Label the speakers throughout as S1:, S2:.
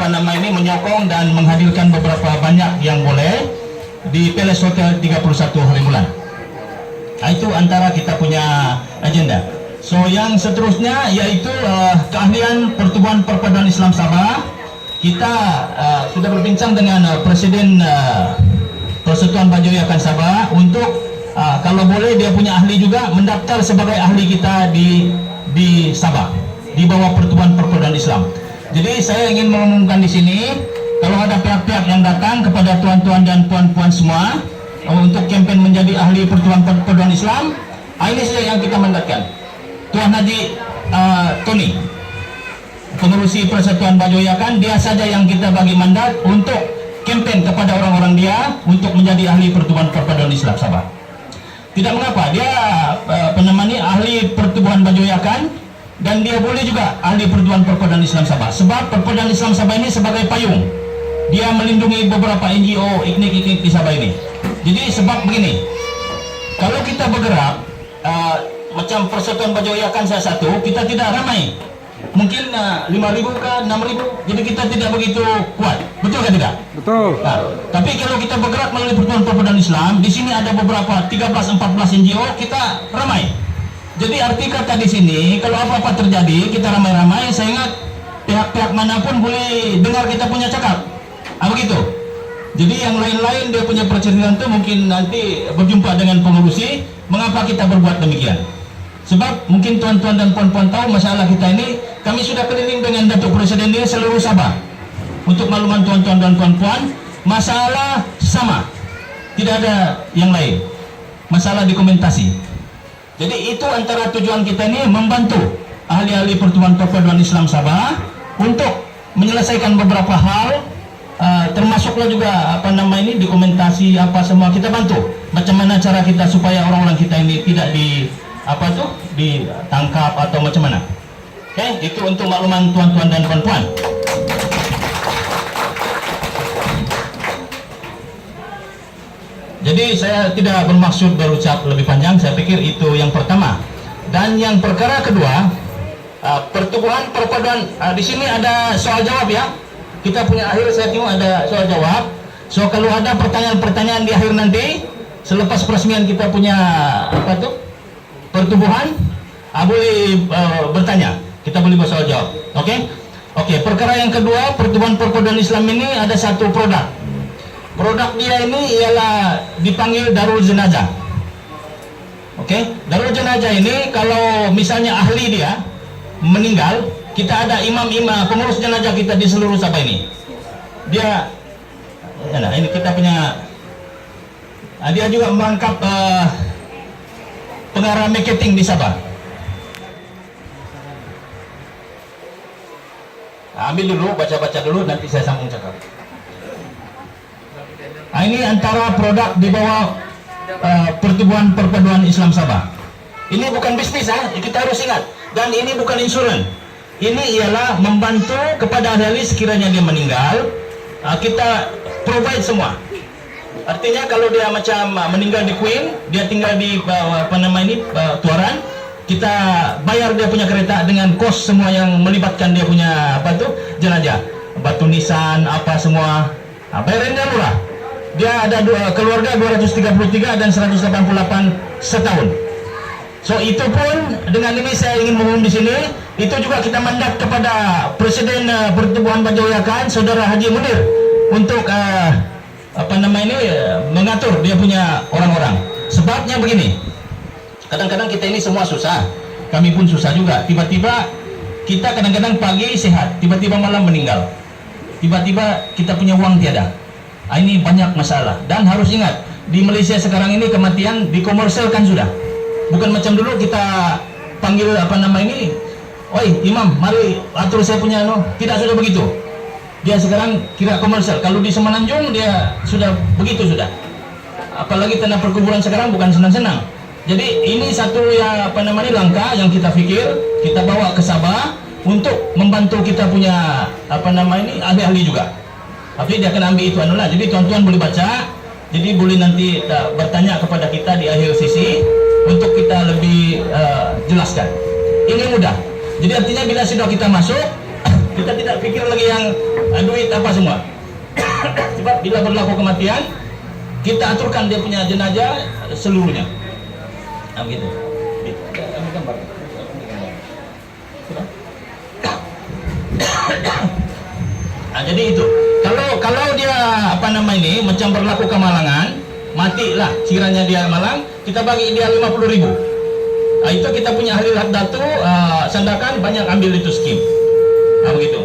S1: ini menyokong dan menghadirkan beberapa banyak yang boleh di Palace Hotel 31 hari bulan. Nah, itu antara kita punya agenda. So yang seterusnya yaitu keahlian Pertubuhan Perpaduan Islam Sabah. Kita sudah berbincang dengan Presiden Persatuan Bajoiakan Sabah untuk kalau boleh dia punya ahli juga mendaftar sebagai ahli kita di Sabah di bawah Pertubuhan Perpaduan Islam. Jadi saya ingin mengumumkan di sini kalau ada pihak-pihak yang datang kepada tuan-tuan dan puan-puan semua untuk kampanye menjadi ahli Pertubuhan Perpaduan Islam, ini saja yang kita mandatkan. Tuan Haji Tony, pengurusi Persatuan Bajoiakan, dia saja yang kita bagi mandat untuk kampanye kepada orang-orang dia untuk menjadi ahli Pertubuhan Perpaduan Islam Sabah. Tidak mengapa, dia ahli Pertubuhan Bajoiakan dan dia boleh juga ahli Pertubuhan Perpaduan Islam Sabah. Sebab Perpaduan Islam Sabah ini sebagai payung, dia melindungi beberapa NGO iknik-iknik di Sabah ini. Jadi sebab begini, kalau kita bergerak macam Persatuan Bajoiakan saya satu, kita tidak ramai, mungkin 5.000 ke 6.000, jadi kita tidak begitu kuat, betul kan tidak?
S2: Betul.
S1: Nah, tapi kalau kita bergerak melalui Pertubuhan Perpaduan Islam, di sini ada beberapa 13-14 NGO, kita ramai. Jadi arti kata di sini, kalau apa-apa terjadi, kita ramai-ramai. Saya ingat pihak-pihak manapun boleh dengar kita punya cakap, begitu. Jadi yang lain-lain dia punya perceraian itu mungkin nanti berjumpa dengan pengurusi, mengapa kita berbuat demikian? Sebab mungkin tuan-tuan dan puan-puan tahu masalah kita ini, kami sudah keliling dengan Datuk Presiden ini seluruh Sabah. Untuk makluman tuan-tuan dan puan-puan, masalah sama, tidak ada yang lain, masalah dokumentasi. Jadi itu antara tujuan kita ini membantu ahli-ahli Pertubuhan Perpaduan Islam Sabah untuk menyelesaikan beberapa hal. Termasuklah juga dokumentasi apa semua kita bantu. Macam mana cara kita supaya orang-orang kita ini tidak ditangkap atau macam mana. Oke, itu untuk makluman tuan-tuan dan puan-puan. Jadi saya tidak bermaksud berucap lebih panjang. Saya pikir itu yang pertama. Dan yang perkara kedua, Pertubuhan Perpaduan, di sini ada soal jawab ya. Kita punya akhir, saya tengok ada soal jawab. So kalau ada pertanyaan-pertanyaan di akhir nanti, selepas peresmian kita punya pertubuhan, boleh bertanya. Kita boleh bersoal jawab. Oke? Oke, perkara yang kedua, Pertubuhan Perpaduan Islam ini ada satu produk. Produk dia ini ialah dipanggil Darul Jenazah. Oke? Darul Jenazah ini kalau misalnya ahli dia meninggal, kita ada imam-imam pengurus jenazah kita di seluruh Sabah ini. Dia, ini kita punya, dia juga merangkap pengarah marketing di Sabah. Ambil dulu, baca-baca dulu, nanti saya sambung cakap. Ini antara produk di bawah Pertubuhan Perpaduan Islam Sabah. Ini bukan bisnis, kita harus ingat. Dan ini bukan insurans. Ini ialah membantu kepada ahli sekiranya dia meninggal, kita provide semua. Artinya kalau dia macam meninggal di Queen, dia tinggal di Tuaran, kita bayar dia punya kereta dengan kos semua yang melibatkan dia punya jenazah, batu nisan apa semua, bayarin dia murah. Dia ada keluarga 233 dan 188 setahun. So itu pun dengan ini saya ingin mengumum di sini, itu juga kita mandat kepada Presiden Pertubuhan Bajoiakan Saudara Haji Munir untuk mengatur dia punya orang-orang. Sebabnya begini, kadang-kadang kita ini semua susah, kami pun susah juga. Tiba-tiba kita kadang-kadang pagi sehat, tiba-tiba malam meninggal, tiba-tiba kita punya uang tiada. Ini banyak masalah. Dan harus ingat, di Malaysia sekarang ini kematian dikomersialkan sudah. Bukan macam dulu kita panggil oi imam, mari atur saya punya tidak, sudah begitu. Dia sekarang kira komersial. Kalau di Semenanjung dia sudah begitu sudah. Apalagi tanah perkuburan sekarang bukan senang-senang. Jadi ini satu langkah yang kita pikir kita bawa ke Sabah untuk membantu kita punya ahli-ahli juga. Tapi dia akan ambil itu Jadi tuan-tuan boleh baca. Jadi boleh nanti bertanya kepada kita di akhir sesi untuk kita lebih jelaskan. Ini mudah. Jadi artinya bila sudah kita masuk, Kita tidak pikir lagi yang duit apa semua. Sebab bila berlaku kematian, kita aturkan dia punya jenazah seluruhnya. Nah, begitu. Ambil gambar. Nah, jadi itu. Kalau dia apa nama ini macam berlaku kemalangan, matilah kiranya dia malang, kita bagi dia 50.000. Nah, itu kita punya ahli datu Sandakan banyak ambil itu skim. Nah, begitu.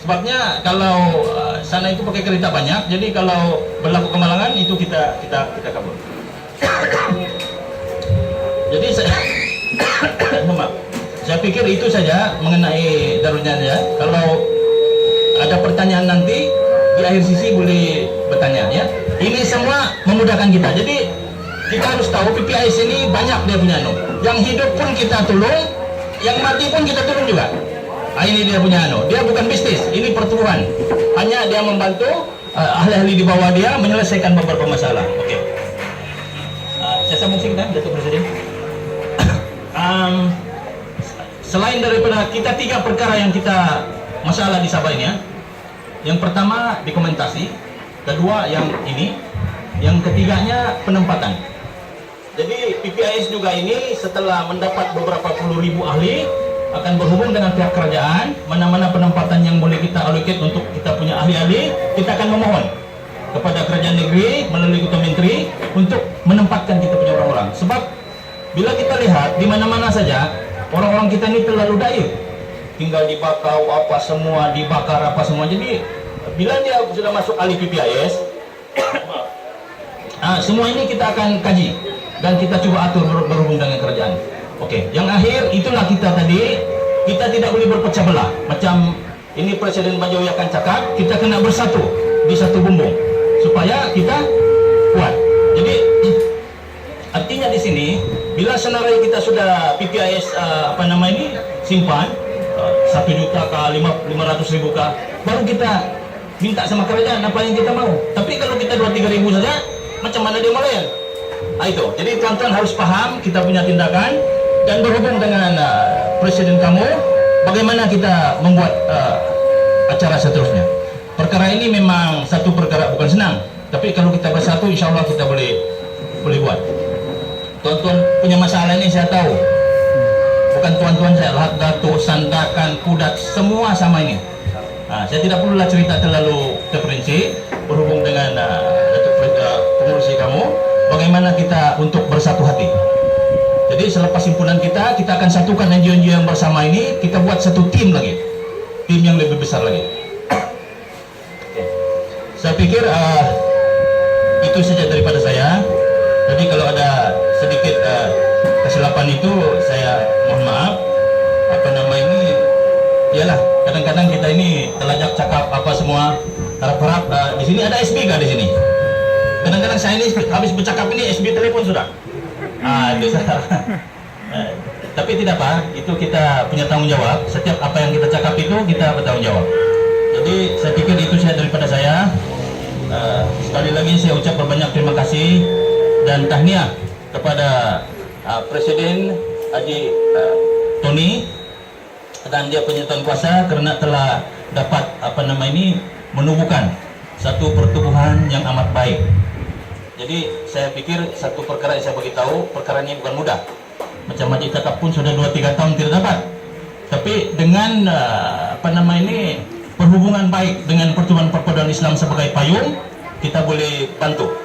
S1: Sebabnya kalau sana itu pakai kereta banyak, jadi kalau berlaku kemalangan itu kita kabur. Jadi saya pikir itu saja mengenai daruratnya ya. Kalau ada pertanyaan nanti di akhir sisi boleh bertanya ya. Ini semua memudahkan kita. Jadi kita harus tahu PPIS ini banyak dia punya yang hidup pun kita tolong, yang mati pun kita tolong juga. Ini dia punya dia bukan bisnis, ini pertumbuhan. Hanya dia membantu ahli-ahli di bawah dia menyelesaikan beberapa masalah. Oke. Saya sambung sedikit, Datuk Presiden. Selain daripada kita 3 perkara yang kita masalah di Sabah ini ya. Yang pertama dokumentasi, kedua yang ini, yang ketiganya penempatan. Jadi PPIS juga ini setelah mendapat beberapa puluh ribu ahli akan berhubung dengan pihak kerajaan, mana-mana penempatan yang boleh kita allocate untuk kita punya ahli-ahli, kita akan memohon kepada kerajaan negeri melalui Ketua Menteri untuk menempatkan kita punya orang-orang. Sebab bila kita lihat di mana-mana saja orang-orang kita ini terlalu daif, tinggal di bakau apa semua, dibakar apa semua. Jadi bila dia sudah masuk ahli PPIS, semua ini kita akan kaji dan kita coba atur berhubung dengan kerajaan. Oke, yang akhir itulah kita tadi, kita tidak boleh berpecah belah. Macam ini Presiden Bajowi akan cakap, kita kena bersatu di satu bumbung supaya kita kuat. Jadi artinya di sini bila senarai kita sudah PPIS simpan 1 juta ke 500.000 ke, baru kita minta sama kerajaan apa yang kita mau. Tapi kalau kita 2-3 ribu saja, macam mana dia melayan? Itu. Jadi tuan-tuan harus paham kita punya tindakan dan berhubung dengan presiden kamu, bagaimana kita membuat acara seterusnya. Perkara ini memang satu perkara bukan senang, tapi kalau kita bersatu, insya Allah kita boleh buat. Tuan-tuan punya masalah ini saya tahu. Bukan tuan-tuan saya, Datuk, Sandakan, Kudat, semua sama ini. Saya tidak perlulah cerita terlalu terperinci berhubung dengan pengurusi kamu, bagaimana kita untuk bersatu hati. Jadi selepas himpunan kita akan satukan NGO-NGO yang bersama ini, kita buat satu tim lagi, tim yang lebih besar lagi. Saya pikir itu saja daripada saya. Jadi kalau ada sedikit kesilapan itu saya mohon maaf. Iyalah, kadang-kadang kita ini telajak cakap apa semua, harap-harap di sini ada SB di sini. Kadang-kadang saya ini habis bercakap ini SB telepon sudah. Itu tapi tidak apa, itu kita punya tanggung jawab. Setiap apa yang kita cakap itu kita bertanggung jawab. Jadi saya pikir itu saja daripada saya. Sekali lagi saya ucap berbanyak terima kasih dan tahniah kepada Presiden Haji Tony dan dia punya tuan kuasa kerana telah dapat menumbuhkan satu pertumbuhan yang amat baik. Jadi saya pikir satu perkara yang saya beritahu, perkara ini bukan mudah. Macam Haji cakap pun sudah 2-3 tahun tidak dapat. Tapi dengan perhubungan baik dengan Pertubuhan Persaudaraan Islam sebagai payung, kita boleh bantu.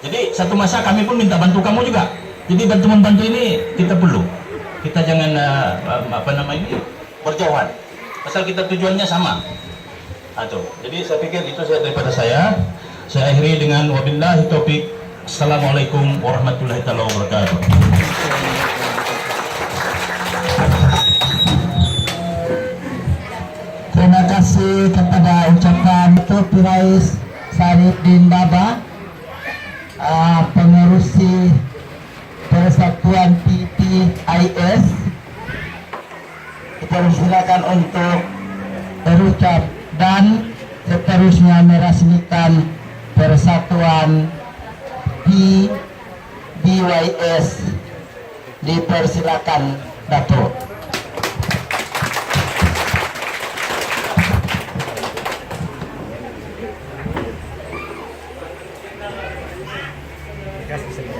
S1: Jadi satu masa kami pun minta bantu kamu juga. Jadi bantu-membantu ini kita perlu. Kita jangan berjauhan. Asal kita tujuannya sama. Jadi saya pikir itu saja daripada saya. Saya akhiri dengan wabillahi taufik. Assalamualaikum warahmatullahi wabarakatuh.
S2: Terima kasih kepada ucapan Ketua PPIS Sarifudin Baba, pengurusi Persatuan PPIS. Kita silakan untuk berucap dan seterusnya meresmikan Persatuan PPIS. Dipersilakan, Datuk.
S3: Kasih saja.